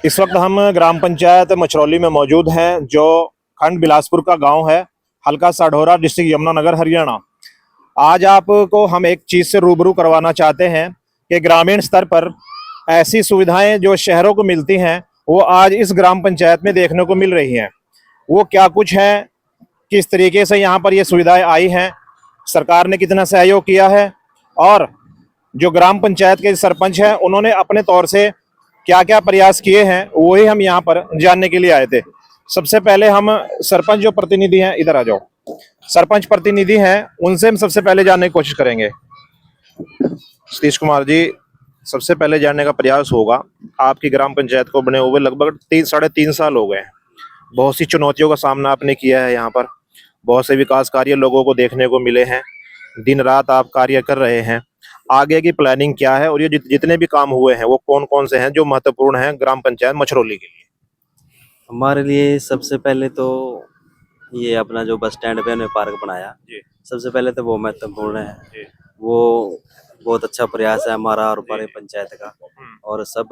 इस वक्त हम ग्राम पंचायत मछरौली में मौजूद हैं, जो खंड बिलासपुर का गांव है, हल्का साढौरा, डिस्ट्रिक्ट यमुनानगर, हरियाणा। आज आपको हम एक चीज़ से रूबरू करवाना चाहते हैं कि ग्रामीण स्तर पर ऐसी सुविधाएं जो शहरों को मिलती हैं, वो आज इस ग्राम पंचायत में देखने को मिल रही हैं। वो क्या कुछ है, किस तरीके से यहाँ पर ये सुविधाएं आई हैं, सरकार ने कितना सहयोग किया है, और जो ग्राम पंचायत के सरपंच हैं उन्होंने अपने तौर से क्या क्या प्रयास किए हैं, वही हम यहाँ पर जानने के लिए आए थे। सबसे पहले हम सरपंच जो प्रतिनिधि हैं, इधर आ जाओ, सरपंच प्रतिनिधि हैं, उनसे हम सबसे पहले जानने की कोशिश करेंगे। सतीश कुमार जी, सबसे पहले जानने का प्रयास होगा, आपकी ग्राम पंचायत को बने हुए लगभग 3-3.5 साल हो गए हैं। बहुत सी चुनौतियों का सामना आपने किया है, यहाँ पर बहुत से विकास कार्य लोगों को देखने को मिले हैं, दिन रात आप कार्य कर रहे हैं। आगे की प्लानिंग क्या है, और ये जितने भी काम हुए हैं वो कौन कौन से हैं जो महत्वपूर्ण हैं ग्राम पंचायत मछरौली के लिए? हमारे लिए सबसे पहले तो ये अपना जो बस स्टैंड पे हमने पार्क बनाया, जी सबसे पहले तो वो महत्वपूर्ण है। जी। वो बहुत अच्छा प्रयास है हमारा और हमारे पंचायत का, हम्म, और सब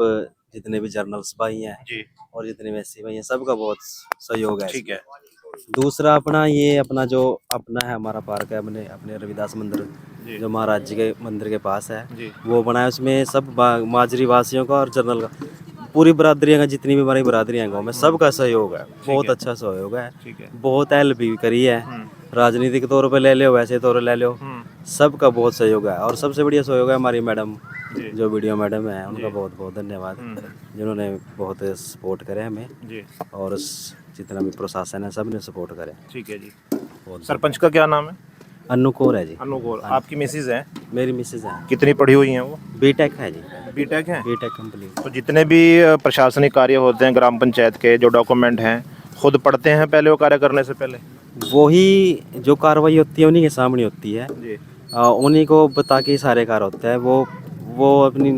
जितने भी जर्नल्स भाई हैं जी और जितने भी एससी भाई हैं, सबका बहुत सहयोग है ठीक इसमें। है। दूसरा अपना ये अपना जो अपना है हमारा पार्क है, अपने अपने रविदास मंदिर जी जो महाराज जी के मंदिर के पास है, जी वो बनाया। उसमें सब माजरी वासियों का और जनरल का, पूरी बरादरियां का, जितनी भी हमारी बरादरियां हैं गाँव में, सबका सहयोग है। बहुत है। अच्छा सहयोग है, ठीक है। बहुत हेल्प भी करी है। राजनीतिक तौर पे ले लो, वैसे तौर पे ले लो, सबका बहुत सहयोग है। और सबसे बढ़िया सहयोग है हमारी मैडम, जी जो वीडियो मैडम है, उनका जी। बहुत बहुत धन्यवाद, जिन्होंने बहुत सपोर्ट करे हमें, जी और जितना भी प्रशासन है सब ने सपोर्ट करे। ठीक है जी। बहुत सरपंच का क्या नाम है? अनु कौर है जी। अनुकूल। हाँ, आपकी मिसेज हैं? मेरी मिसेज है, कितनी पढ़ी हुई हैं वो? बीटेक है जी, बीटेक हैं। BTech complete. तो जितने भी प्रशासनिक कार्य होते हैं ग्राम पंचायत के, जो डॉक्यूमेंट हैं, खुद पढ़ते हैं पहले वो कार्य करने से पहले? वही जो कार्रवाई होती है उन्हीं के सामने होती है, जी उन्हीं को बता के सारे कार्य होते हैं। वो अपनी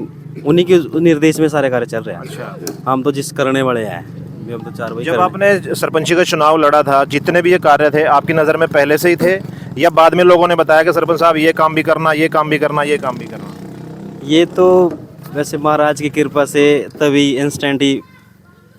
उन्हीं के निर्देश में सारे कार्य चल रहे हैं। अच्छा। हम तो जिस करने वाले हैं, हम तो चार वही जब करने। आपने सरपंची का चुनाव लड़ा था, जितने भी ये कार्य थे आपकी नज़र में पहले से ही थे, या बाद में लोगों ने बताया कि सरपंच साहब ये काम भी करना, ये काम भी करना, ये काम भी करना? ये तो वैसे महाराज की कृपा से तभी इंस्टेंट ही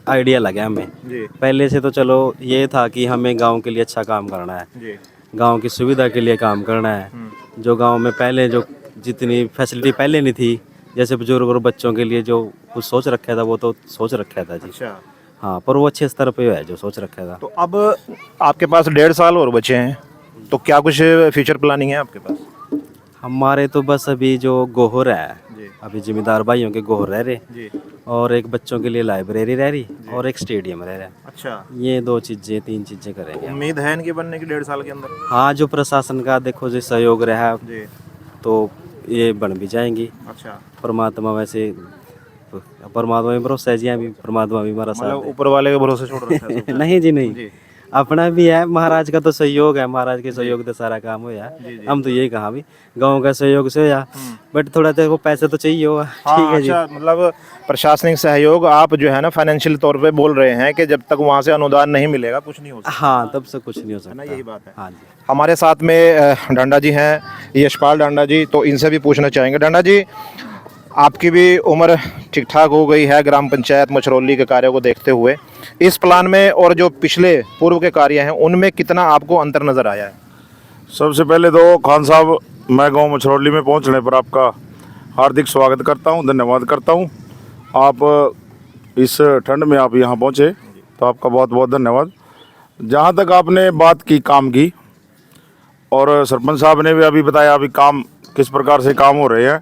आइडिया लगा हमें। जी पहले से तो चलो ये था कि हमें गांव के लिए अच्छा काम करना है, जी गांव की सुविधा के लिए काम करना है। जो गांव में पहले जो जितनी फैसिलिटी पहले नहीं थी, जैसे बुजुर्ग और बच्चों के लिए जो कुछ सोच रखा था, वो तो सोच रखा था जी। अच्छा। हाँ, पर वो अच्छे स्तर पे है जो सोच रखा था। तो अब आपके पास 1.5 साल और बचे हैं, तो क्या कुछ फ्यूचर प्लानिंग है आपके पास? हमारे तो बस अभी जो गोहर है, जी अभी जिम्मेदार भाइयों के गोहर रह रहे, जी। और एक बच्चों के लिए लाइब्रेरी रह रही, और एक स्टेडियम रह रहा है। अच्छा। ये 2 चीज़ें 3 चीज़ें करेंगे हम। उम्मीद है इनके बनने की 1.5 साल के अंदर? हाँ, जो प्रशासन का देखो जो सहयोग रहा जी। तो ये बन भी जाएंगी। अच्छा, परमात्मा वैसे परमात्मा में भरोसा है जी, अभी परमात्मा भी हमारा साथ मतलब ऊपर वाले के भरोसे छोड़ रखा है है। सब? नहीं जी नहीं, जी अपना भी है, महाराज का तो सहयोग है, महाराज के सहयोग से सारा काम हो यार। जी जी। हम तो यही कहा भी गांव का सहयोग से या, बट थोड़ा देखो पैसे तो चाहिए होगा। ठीक हाँ है जी। अच्छा, मतलब प्रशासनिक सहयोग, आप जो है ना फाइनेंशियल तौर पे बोल रहे हैं कि जब तक वहाँ से अनुदान नहीं मिलेगा कुछ नहीं हो सकता, हाँ, तब से कुछ नहीं हो है ना? सकता। यही बात है। हाँ जी। हमारे साथ में डांडा जी हैं, यशपाल डांडा जी, तो इनसे भी पूछना चाहेंगे। डांडा जी, आपकी भी उम्र ठीक ठाक हो गई है ग्राम पंचायत मछरौली के कार्यों को देखते हुए, इस प्लान में और जो पिछले पूर्व के कार्य हैं उनमें कितना आपको अंतर नज़र आया है? सबसे पहले तो खान साहब, मैं गांव मछरौली में पहुंचने पर आपका हार्दिक स्वागत करता हूं, धन्यवाद करता हूं। आप इस ठंड में आप यहां पहुंचे, तो आपका बहुत बहुत धन्यवाद। जहां तक आपने बात की काम की, और सरपंच साहब ने भी अभी बताया अभी काम किस प्रकार से काम हो रहे हैं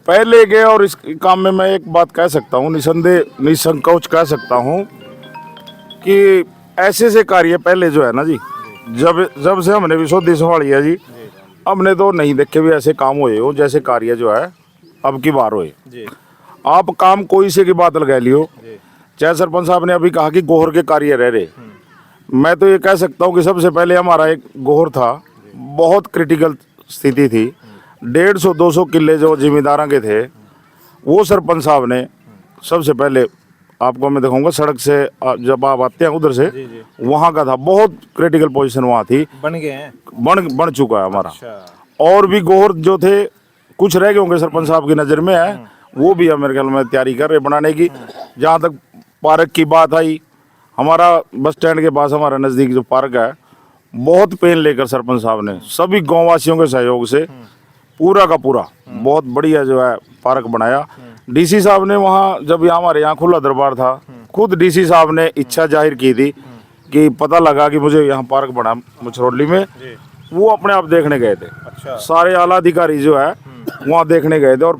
पहले के, और इस काम में मैं एक बात कह सकता हूं, निसंदेह निसंकोच कह सकता हूं कि ऐसे से कार्य पहले जो है ना जी, जब जब से हमने विशुद्धि संभाली है जी, हमने तो नहीं देखे भी ऐसे काम हुए हो जैसे कार्य जो है अब की बार हुए। जी आप काम कोई से की बात लगा लियो, चाहे सरपंच साहब ने अभी कहा कि गोहर के कार्य रह रहे, मैं तो ये कह सकता हूँ कि सबसे पहले हमारा एक गोहर था, बहुत क्रिटिकल स्थिति थी। 150-200 किले जो जिम्मेदारों के थे, वो सरपंच साहब ने सबसे पहले, आपको मैं दिखाऊंगा सड़क से जब आप आते हैं उधर से, वहाँ का था, बहुत क्रिटिकल पोजीशन वहाँ थी, बन गए हैं? बन चुका है हमारा। अच्छा। और भी गोहर जो थे कुछ रह गए होंगे सरपंच साहब की नज़र में है, वो भी है मेरे ख्याल में तैयारी कर रहे बनाने की। जहाँ तक पार्क की बात आई, हमारा बस स्टैंड के पास हमारा नज़दीक जो पार्क है, बहुत पेन लेकर सरपंच साहब ने सभी गाँव वासियों के सहयोग से पूरा का पूरा बहुत बढ़िया जो है पार्क बनाया। डीसी साहब ने वहाँ जब यहाँ हमारे यहाँ खुला दरबार था, खुद डीसी साहब ने इच्छा जाहिर की थी कि पता लगा कि मुझे यहाँ पार्क बना मछरौली में, वो अपने आप देखने गए थे। अच्छा। सारे आला अधिकारी जो है वहाँ देखने गए थे और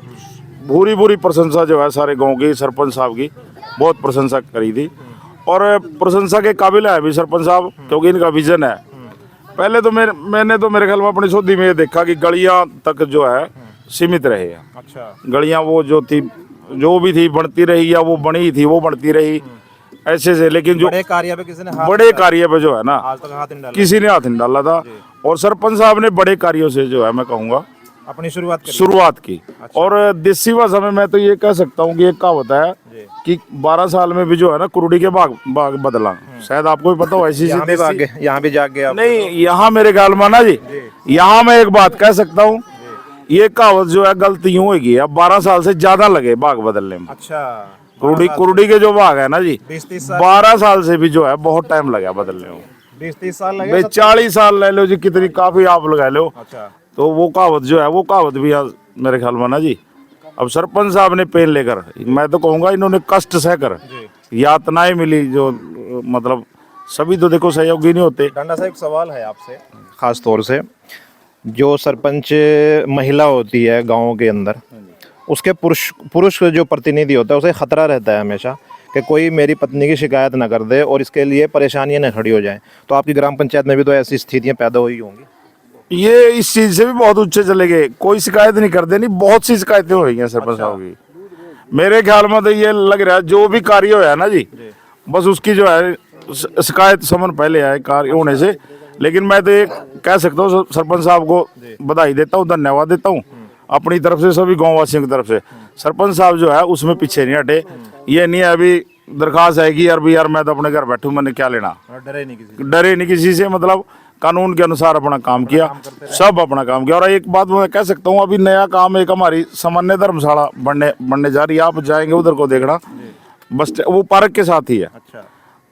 पूरी पूरी प्रशंसा जो है सारे गांव की सरपंच साहब की बहुत प्रशंसा करी थी। और प्रशंसा के काबिल है भी सरपंच साहब, क्योंकि इनका विजन है। पहले तो मैंने तो मेरे ख्याल में अपनी सोधी में ये देखा कि गलियां तक जो है सीमित रहे हैं। अच्छा। गलियां वो जो थी, जो भी थी बनती रही, या वो बनी थी वो बनती रही ऐसे से, लेकिन जो बड़े कार्य पे किसी ने हाथ बड़े कार्य पे जो है ना आज तक हाथ नहीं डाला, किसी ने हाथ नहीं डाला था। और सरपंच साहब ने बड़े कार्यों से जो है मैं कहूँगा अपनी शुरुआत शुरुआत की। और देसी भाषा में मैं तो ये कह सकता हूँ कि एक कहावत है कि 12 साल में भी जो है ना कुरुड़ी के बाग बदला। शायद आपको भी पता हो ऐसी यहाँ भी जाग गया। नहीं, यहाँ मेरे ख्याल में ना जी, यहाँ मैं एक बात कह सकता हूँ, ये कहावत जो है गलती यूं होगी, अब 12 साल से ज्यादा लगे बाग बदलने में। अच्छा। कुरुड़ी के जो बाग है ना जी, 20-30 साल 12 साल से भी जो है बहुत टाइम लगा बदलने में। 20-30 साल लगे। भाई 40 साल ले लो जी, कितनी काफी आप लगा लो। अच्छा। तो वो कहावत जो है वो कहावत भी मेरे ख्याल में ना जी, अब सरपंच साहब ने पेन लेकर, मैं तो कहूँगा इन्होंने कष्ट सहकर, यातनाएं मिली जो, मतलब सभी तो देखो सहयोगी नहीं होते। डांडा साहब, एक सवाल है आपसे खास तौर से, जो सरपंच महिला होती है गाँव के अंदर, उसके पुरुष जो प्रतिनिधि होता है उसे खतरा रहता है हमेशा कि कोई मेरी पत्नी की शिकायत ना कर दे और इसके लिए परेशानियां न खड़ी हो जाएं। तो आपकी ग्राम पंचायत में भी तो ऐसी स्थितियां पैदा हुई होंगी। ये इस चीज से भी बहुत ऊंचे चले गए, कोई शिकायत नहीं कर देनी, बहुत सी शिकायतें हो रही हैं सरपंच साहब की। मेरे ख्याल में तो ये लग रहा है जो भी कार्य होया ना जी, बस उसकी जो है शिकायत समन पहले आए कार्य होने से। लेकिन मैं तो ये कह सकता हूँ सरपंच साहब को बधाई देता हूँ, धन्यवाद देता हूँ अपनी तरफ से, सभी गाँव वासियों की तरफ से। सरपंच साहब जो है उसमें पीछे नहीं हटे। ये नहीं है अभी दरखास्त आएगी यार भी यार मैं तो अपने घर बैठूँ, मैंने क्या लेना, डरे नहीं किसी से, मतलब कानून के अनुसार अपना काम किया, सब अपना काम किया। और एक बात मैं कह सकता हूँ, अभी नया काम एक हमारी सामान्य धर्मशाला बनने जा रही है, आप जाएंगे उधर को देखना, बस वो पार्क के साथ ही है। अच्छा।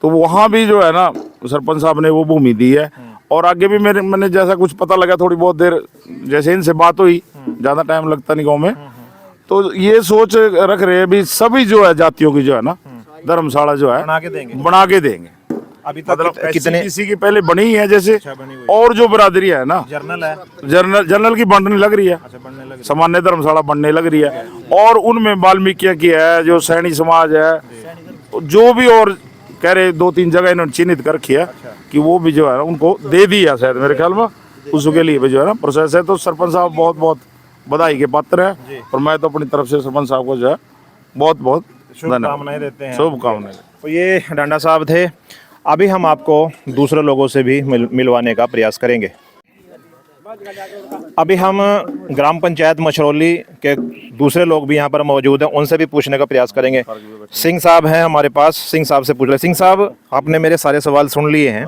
तो वहाँ भी जो है ना सरपंच साहब ने वो भूमि दी है। और आगे भी मैंने जैसा कुछ पता लगा, थोड़ी बहुत देर जैसे इनसे बात हुई, ज़्यादा टाइम लगता नहीं गाँव में, तो ये सोच रख रहे हैं भी सभी जो है जातियों की जो है ना धर्मशाला जो है बना के देंगे। अभी तक मतलब कितने किसी की पहले बनी ही है जैसे, बनी हुई और जो बरादरी है ना जर्नल है, जनरल की बनने लग रही है, बनने लगे। सामान्य धर्मशाला बनने लग रही है। और उनमें वाल्मीकि की है, जो सैनी समाज है, जो भी और कह रहे 2-3 जगह इन्होंने चिन्हित कर रखी है कि वो भी जो है ना उनको दे दी है शायद मेरे ख्याल में, उसके लिए भी जो है ना प्रोसेस है। तो सरपंच साहब बहुत बहुत बधाई के पात्र है। और मैं तो अपनी तरफ से सरपंच साहब को जो है बहुत बहुत शुभकामनाएं देते हैं। शुभकामनाएं। तो ये डांडा साहब थे। अभी हम आपको दूसरे लोगों से भी मिलवाने का प्रयास करेंगे। अभी हम ग्राम पंचायत मछरौली के दूसरे लोग भी यहाँ पर मौजूद हैं, उनसे भी पूछने का प्रयास करेंगे। सिंह साहब हैं हमारे पास, सिंह साहब से पूछ रहे। सिंह साहब, आपने मेरे सारे सवाल सुन लिए हैं।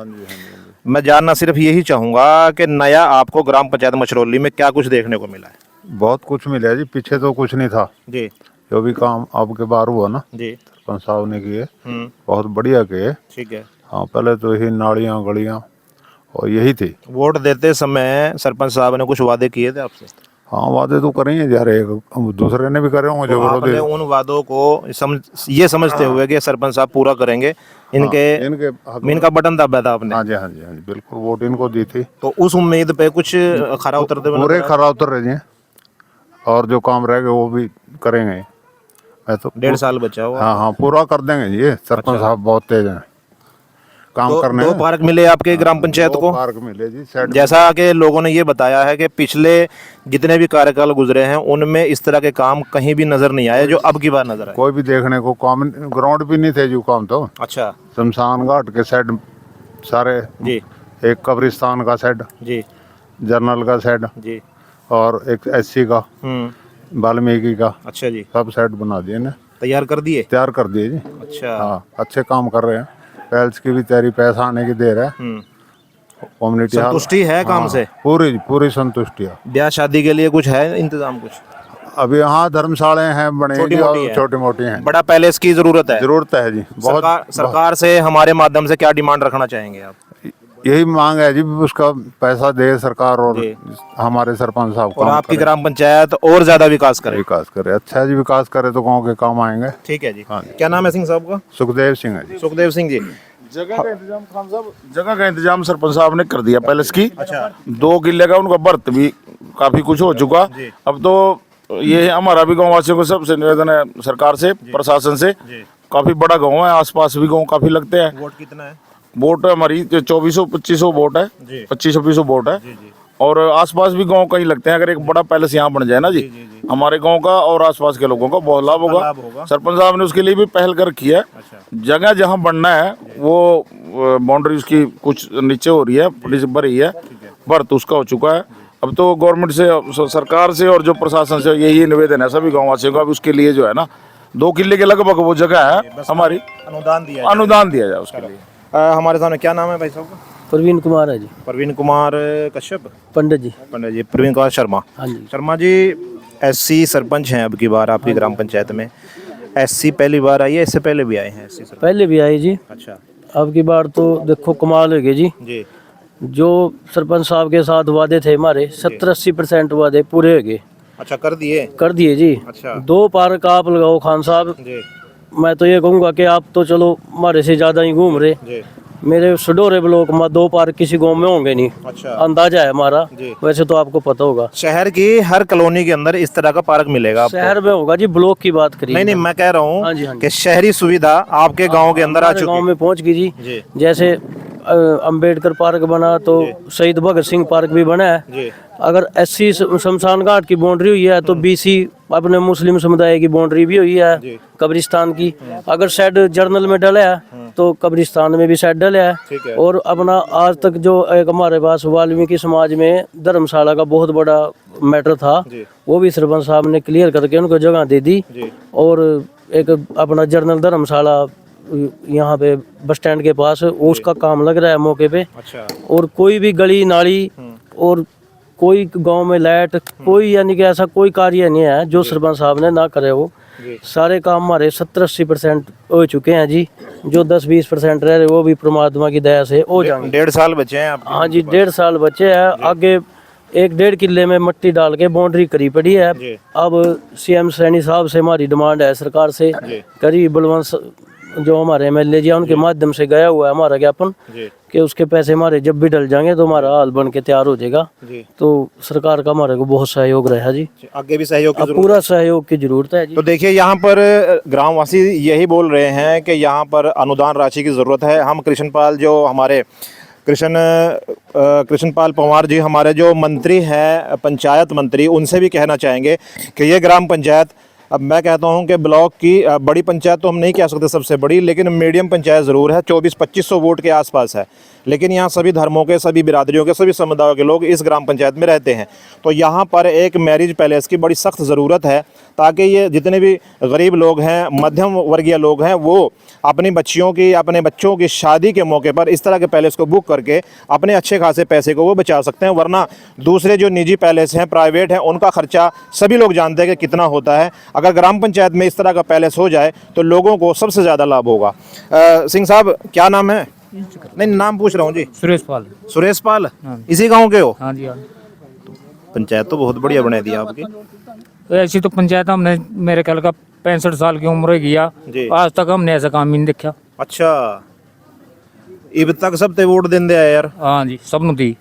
मैं जानना सिर्फ यही चाहूँगा कि नया आपको ग्राम पंचायत मछरौली में क्या कुछ देखने को मिला है? बहुत कुछ मिला जी, पीछे तो कुछ नहीं था जी। जो भी काम अब के बार हुआ ना जी। सरपंच साहब ने किए, बहुत बढ़िया किए। ठीक है। हाँ, पहले तो यही नालियाँ गलियाँ और यही थी। वोट देते समय सरपंच साहब ने कुछ वादे किए थे आपसे? हाँ, वादे तो करेंगे यार, एक दूसरे ने भी करे होंगे जो आपने उन वादों को ये समझते हुए कि सरपंच साहब पूरा करेंगे, इनका बटन दबाया था आपने? हाँ जी, हाँ जी, हाँ जी, बिल्कुल वोट इनको दी थी। तो उस उम्मीद पे कुछ खरा उतरते हुए पूरे खरा उतर रहे हैं, और जो काम रह गए वो भी करेंगे। तो 1.5 साल बचा हुआ। हाँ हाँ, पूरा कर देंगे ये सरपंच साहब बहुत तेज हैं काम करने। 2 पार्क मिले आपके ग्राम पंचायत को? पार्क मिले जी, सेट। जैसा कि लोगों ने ये बताया है कि पिछले जितने भी कार्यकाल गुजरे हैं उनमें इस तरह के काम कहीं भी नजर नहीं आए जो अब की बार नजर आए। कोई भी देखने को काम, ग्राउंड भी नहीं थे जो काम, तो अच्छा। शमशान घाट के सेट सारे जी। एक कब्रिस्तान का सेट जी। जर्नल का सेट जी। और एक एससी का, वाल्मीकि का, अच्छा जी, सब सेट बना दिए ना, तैयार कर दिए? तैयार कर दिए जी। अच्छा। हाँ, अच्छे काम कर रहे हैं। पैल्स की भी तैयारी, पैसा आने की देर है। कम्युनिटी संतुष्टि है काम से? पूरी पूरी संतुष्टि है। ब्याह शादी के लिए कुछ है इंतजाम? कुछ अभी यहाँ धर्मशालाएं हैं बनेगी छोटी-मोटी और हैं। छोटी मोटी हैं। बड़ा पैलेस की जरूरत है। जरूरत है जी, बहुत सरकार से हमारे माध्यम से क्या डिमांड रखना चाहेंगे आप? यही मांग है जी, उसका पैसा दे सरकार और जी। हमारे सरपंच साहब और काम आपकी करे, ग्राम पंचायत और ज्यादा विकास करे। विकास करे। अच्छा जी, विकास करे तो गांव के काम आएंगे। ठीक है जी। हाँ। क्या नाम है सिंह साहब का? सुखदेव सिंह है जी। सुखदेव सिंह जी। जगह का इंतजाम खान साहब, जगह का इंतजाम सरपंच साहब ने कर दिया पैलेस की। अच्छा। 2 किले का उनका बर्त भी काफी कुछ हो चुका। जी। अब तो ये है, हमारा भी गाँव वासियों को सबसे निवेदन है सरकार से, प्रशासन से। जी। काफी बड़ा गाँव है, आसपास भी गाँव काफी लगते हैं। वोट कितना है? वोट हमारी 2400-2500 वोट है, जी। 2500 वोट है। जी जी। और आसपास भी गांव कहीं लगते हैं। अगर एक बड़ा पैलेस यहाँ बन जाए ना जी, हमारे गांव का और आसपास के लोगों का बहुत लाभ लाभ होगा। होगा। सरपंच साहब ने उसके लिए भी पहल कर रखी है। अच्छा। जगह जहाँ बनना है वो बाउंड्री उसकी कुछ नीचे हो रही है, पुलिस भर रही है, भर्त उसका हो चुका है। अब तो गवर्नमेंट से, सरकार से और जो प्रशासन से यही निवेदन है सभी गाँव वासियों का, अब उसके लिए जो है ना 2 किले के लगभग वो जगह है हमारी, अनुदान दिया जाए उसके लिए। हमारे सामने क्या नाम है भाई साहब का? प्रवीण कुमार है जी। प्रवीण कुमार कश्यप, पंडित जी। पंडित जी, प्रवीण कुमार शर्मा। हाँ जी। शर्मा जी, एससी सरपंच हैं अब की बार आपकी ग्राम पंचायत में। एससी पहली बार आई है, इससे पहले भी आए हैं एससी सरपंच? पहले भी आए जी। अच्छा अब की बार तो देखो कमाल हो गई जी। जी। जो सरपंच साहब के साथ वादे थे हमारे 70-80% वादे पूरे हो गए, अच्छा, कर दिए। कर दिए जी। अच्छा। 2 पार्क आप लगाओ खान साहब, जी मैं तो ये कहूँगा कि आप तो चलो हमारे से ज़्यादा ही घूम रहे। जी। मेरे सडोरे ब्लॉक में 2 पार्क किसी गांव में होंगे नहीं, अच्छा। अंदाजा है हमारा। जी। वैसे तो आपको पता होगा शहर की हर कॉलोनी के अंदर इस तरह का पार्क मिलेगा आपको? शहर में होगा जी, ब्लॉक की बात करिए। नहीं नहीं, मैं कह रहा हाँ जी, हूँ हाँ जी। कि शहरी सुविधा आपके गांव के अंदर आ हमारे गांव चुकी में पहुंच गई जी। जी। जैसे अंबेडकर पार्क बना तो शहीद भगत सिंह पार्क भी बना है। जी। अगर एससी शमशान घाट की बाउंड्री हुई है तो बीसी अपने मुस्लिम समुदाय की बाउंड्री भी हुई है जी। कब्रिस्तान की। अगर शेड जर्नल में डला है तो कब्रिस्तान में भी शेड डला ठीक है। है। और अपना आज तक जो एक हमारे पास वाल्मीकि समाज में धर्मशाला का बहुत बड़ा मैटर था, जी। वो भी सरपंच साहब ने क्लियर करके उनको जगह दे दी। जी। और एक अपना जर्नल धर्मशाला यहाँ पे बस स्टैंड के पास उसका काम लग रहा है मौके पे। अच्छा। और कोई भी गली नाली और कोई गांव में लाइट, कोई यानी कि ऐसा कोई कार्य नहीं है जो सरपंच साहब ने ना करे हो। जी। सारे काम हमारे 70-80% हो चुके हैं जी। जो 10-20% रह रहे वो भी परमात्मा की दया से हो जाएंगे। 1.5 साल बचे हैं आपके? हाँ जी, 1.5 साल बचे हैं। आगे 1-1.5 किले में मिट्टी डाल के बाउंड्री करी पड़ी है। जी। अब सीएम सैनी साहब से हमारी डिमांड है सरकार से, जी। करीब बलवंत जो हमारे एमएलए जी हैं उनके माध्यम से गया हुआ है हमारा ज्ञापन जी। कि उसके पैसे हमारे जब भी डल जाएंगे तो हमारा हाल बन के तैयार हो जाएगा। जी। तो सरकार का हमारे को बहुत सहयोग रहा जी। आगे भी सहयोग की अब जरूरत पूरा सहयोग की जरूरत है जी। तो देखिए, यहाँ पर ग्रामवासी यही बोल रहे हैं कि यहाँ पर अनुदान राशि की ज़रूरत है। हम कृष्णपाल, जो हमारे कृष्णपाल पंवार जी हमारे जो मंत्री हैं, पंचायत मंत्री, उनसे भी कहना चाहेंगे कि ये ग्राम पंचायत, अब मैं कहता हूँ कि ब्लॉक की बड़ी पंचायत तो हम नहीं कह सकते सबसे बड़ी, लेकिन मीडियम पंचायत ज़रूर है। 2400-2500 वोट के आसपास है, लेकिन यहाँ सभी धर्मों के, सभी बिरादरियों के, सभी समुदायों के लोग इस ग्राम पंचायत में रहते हैं। तो यहाँ पर एक मैरिज पैलेस की बड़ी सख्त ज़रूरत है, ताकि ये जितने भी गरीब लोग हैं, मध्यम वर्गीय लोग हैं, वो अपनी बच्चियों की, अपने बच्चों की शादी के मौके पर इस तरह के पैलेस को बुक करके अपने अच्छे खासे पैसे को वो बचा सकते हैं। वरना दूसरे जो निजी पैलेस हैं, प्राइवेट हैं, उनका खर्चा सभी लोग जानते हैं कि कितना होता है। अगर ग्राम पंचायत में इस तरह का पैलेस हो जाए तो लोगों को सबसे ज़्यादा लाभ होगा। सिंह साहब, क्या नाम है? नहीं, नाम पूछ रहा हूँ जी। सुरेश पाल। सुरेश पाल, इसी गांव के हो? हाँ जी, हाँ। पंचायत तो बहुत बढ़िया बना दी आपकी। तो ऐसी तो पंचायत हमने, मेरे ख्याल का 65 साल की उम्र हो गया, जी। आज तक हमने ऐसा काम ही नहीं देखा। अच्छा, इब तक सब ते वोट देंदे आए यार? हाँ जी, सब नु दी,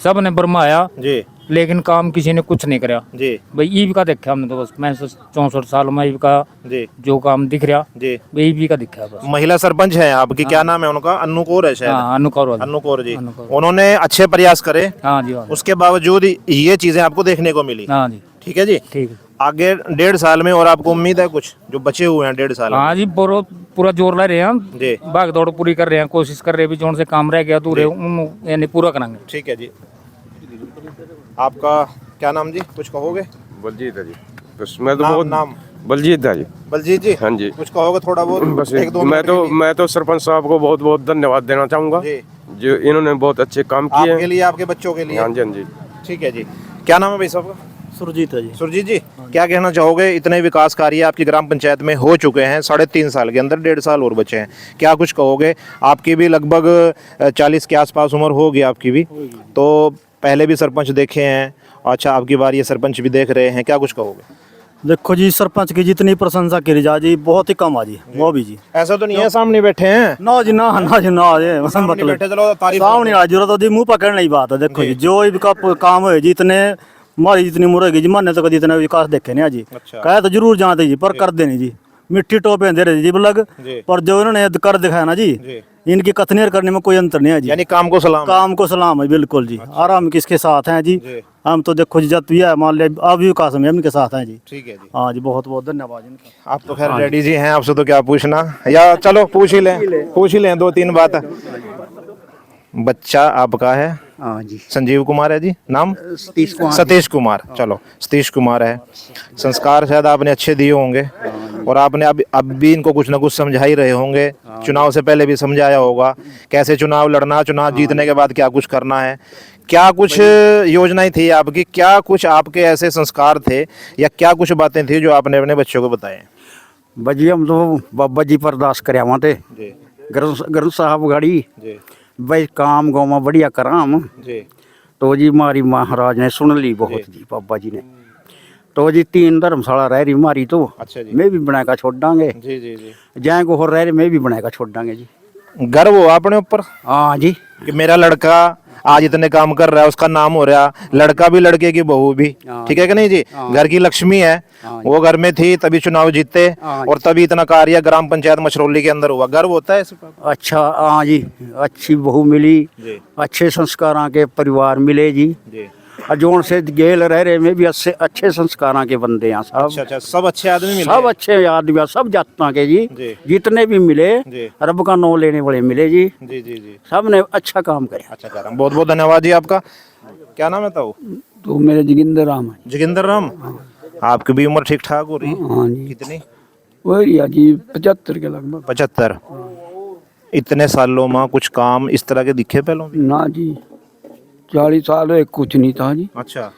सब ने बरमाया, जी। लेकिन काम किसी ने कुछ नहीं करा। जी। भाई ईब का देखा हमने तो बस, मैं 64 साल में ईब का जी। जो काम दिख रहा, जी। वही ईब का दिखा बस। महिला सरपंच है आपकी, क्या नाम है उनका? अन्नू कौर है शायद। हाँ, अनुकौर वाली। अन्नू कौर जी। अन्नू कौर। उन्होंने अच्छे प्रयास करे, हाँ जी, हाँ जी। उसके बावजूद ये चीजें आपको देखने को मिली। हाँ जी, ठीक है जी। ठीक है। आगे 1.5 साल में और आपको उम्मीद है कुछ जो बचे हुए हैं 1.5 साल में? हाँ जी, पूरा जोर ला रहे हैं हम, जी। भाग दौड़ पूरी कर रहे हैं, कोशिश कर रहे हैं भी जोन से काम रह गया अधूरे उन यानी पूरा करेंगे। ठीक है जी। आपका क्या नाम जी, कुछ कहोगे? बलजीत है जी। बस मैं तो नाम- बहुत नाम? बलजीत है जी। बलजीत जी, हाँ जी। कुछ कहोगे थोड़ा बहुत? बस 1-2 मैं तो सरपंच साहब को बहुत बहुत धन्यवाद देना चाहूँगा, जी। जो इन्होंने बहुत अच्छे काम किए आपके हैं। लिए, आपके बच्चों के लिए? हाँ जी, हाँ जी। ठीक है जी। क्या नाम है भाई साहब का? सुरजीत है जी। सुरजीत जी, क्या कहना चाहोगे? इतने विकास कार्य आपकी ग्राम पंचायत में हो चुके हैं 3.5 साल के अंदर, 1.5 साल और बचे हैं, क्या कुछ कहोगे? आपकी भी लगभग 40 के आसपास उम्र होगी आपकी भी, तो पहले भी सरपंच देखे हैं, अच्छा आपकी बार ये सरपंच भी देख रहे हैं, क्या कुछ कहोगे? देखो जी, सरपंच की जितनी प्रशंसा करी जा जी बहुत ही कम आ जी, वो भी जी। ऐसा तो नहीं है सामने बैठे हैं, ना जी, ना जी, ना जी, सामने बैठे, चलो तारीफ सामने आ जरूरत होती, मुंह पकड़ने की बात है। देखो जी, जो इनका काम है जी, इतने हमारी जितनी उम्र होगी जी, मैंने तो कभी इतना विकास देखे नहीं जी। अच्छा। कहे तो जरूर जानते जी, पर कर देनी जी, मिट्टी टोपे दे रहे जी बलग, जी। पर जो इन्होंने कर दिखाया ना जी, इनकी कथनी करने में कोई अंतर नहीं है जी। यानी काम को सलाम। काम को सलाम है, बिल्कुल जी। और हम किसके साथ हैं जी? हम तो देखो जी, जब भी है मान लिया आप भी विकास में इनके साथ हैं जी। ठीक है जी, हाँ जी, बहुत बहुत धन्यवाद इनका। आप तो खैर रेडी जी हैं, आपसे तो क्या पूछना, या चलो पूछ ही लें 2-3 बात। बच्चा आपका है? हाँ जी, संजीव कुमार है जी नाम? सतीश कुमार, चलो सतीश कुमार है। संस्कार शायद आपने अच्छे दिए होंगे और आपने अब भी इनको कुछ ना कुछ समझा ही रहे होंगे, चुनाव से पहले भी समझाया होगा कैसे चुनाव लड़ना, चुनाव जीतने के बाद क्या कुछ करना है, क्या कुछ योजनाएं थी आपकी, क्या कुछ आपके ऐसे संस्कार थे या क्या कुछ बातें थी जो आपने अपने बच्चों को बताए? बजी हम तो बाबा जी पर अरदास करे वहाँ थे ग्रंथ साहब गाड़ी भाई काम गाँव में बढ़िया करा हम जी। तो जी हमारी महाराज ने सुन ली बहुत जी, बाबा जी ने तो जी 3 धर्मशाला रह रही हमारी, तो अच्छा जी। मैं भी बनाएगा छोड़ डांगे जी जी जी, जहाँ को हो रह रहे मैं भी बनाएगा छोड़ डांगे जी। गर्व हो अपने ऊपर हाँ जी, कि मेरा लड़का आज इतने काम कर रहा है, उसका नाम हो रहा, लड़का भी लड़के की बहू भी, ठीक है कि नहीं जी? घर की लक्ष्मी है, वो घर में थी तभी चुनाव जीते और तभी इतना कार्य ग्राम पंचायत मछरौली के अंदर हुआ, गर्व होता है इस पर? अच्छा हाँ जी, अच्छी बहू मिली, अच्छे संस्कारों के परिवार मिले जी, और जोन से गेल रह रहे में भी अच्छे संस्कारों के बंदे हैं सब। अच्छा अच्छा, सब अच्छे आदमी मिले? सब अच्छे आदमी, सब जातना के जी, जितने भी मिले रब का नाम लेने वाले मिले जी। जी जी जी, सब ने अच्छा काम करे। अच्छा कर रहा हूँ, बहुत बहुत धन्यवाद जी आपका। क्या नाम है ताऊ? तो मेरे जोगिंदर राम है। जोगिंदर राम, आपकी भी उम्र ठीक ठाक हो रही है? हाँ जी, कितनी? वही जी 75 के लगभग। 75। इतने सालों में कुछ काम इस तरह के दिखे पहले? ना जी, 40 साल हुए कुछ नहीं था जी। अच्छा,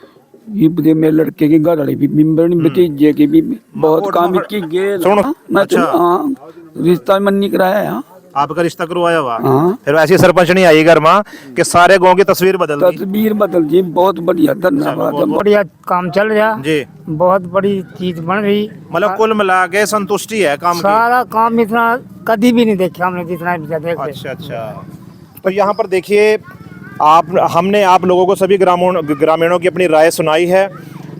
ये बुढ़े मेरे लड़के की घर वाली भी मेरी भतीजे की भी बहुत काम की गेल। सुनो, मैं अच्छा। हाँ, रिश्ता मन नहीं कराया। हाँ, आपका रिश्ता करवाया हुआ? हाँ। फिर ऐसी सरपंच नहीं आई घर में कि सारे गांव की तस्वीर बदल दी? तस्वीर बदल जी, बहुत बढ़िया, धन्यवाद। बढ़िया काम चल रहा जी, बहुत बड़ी चीज बन रही, मतलब कुल मिला के संतुष्टि है काम की? सारा काम इतना कभी भी नहीं देखा हमने जितना देख। अच्छा अच्छा, तो यहाँ पर देखिए हमने आप लोगों को सभी ग्रामीणों की अपनी राय सुनाई है,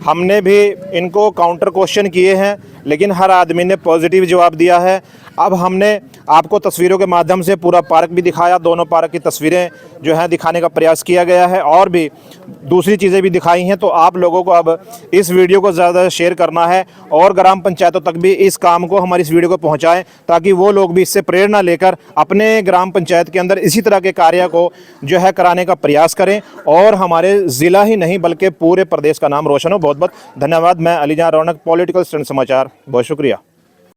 हमने भी इनको काउंटर क्वेश्चन किए हैं लेकिन हर आदमी ने पॉजिटिव जवाब दिया है। अब हमने आपको तस्वीरों के माध्यम से पूरा पार्क भी दिखाया, दोनों पार्क की तस्वीरें जो हैं दिखाने का प्रयास किया गया है और भी दूसरी चीज़ें भी दिखाई हैं। तो आप लोगों को अब इस वीडियो को ज़्यादा शेयर करना है और ग्राम पंचायतों तक भी इस काम को, हमारी इस वीडियो को पहुंचाएं ताकि वो लोग भी इससे प्रेरणा लेकर अपने ग्राम पंचायत के अंदर इसी तरह के कार्य को जो है कराने का प्रयास करें और हमारे ज़िला ही नहीं बल्कि पूरे प्रदेश का नाम रोशन हो। बहुत बहुत धन्यवाद। मैं अलीजान रौनक, पॉलिटिकल स्टंट समाचार, बहुत शुक्रिया।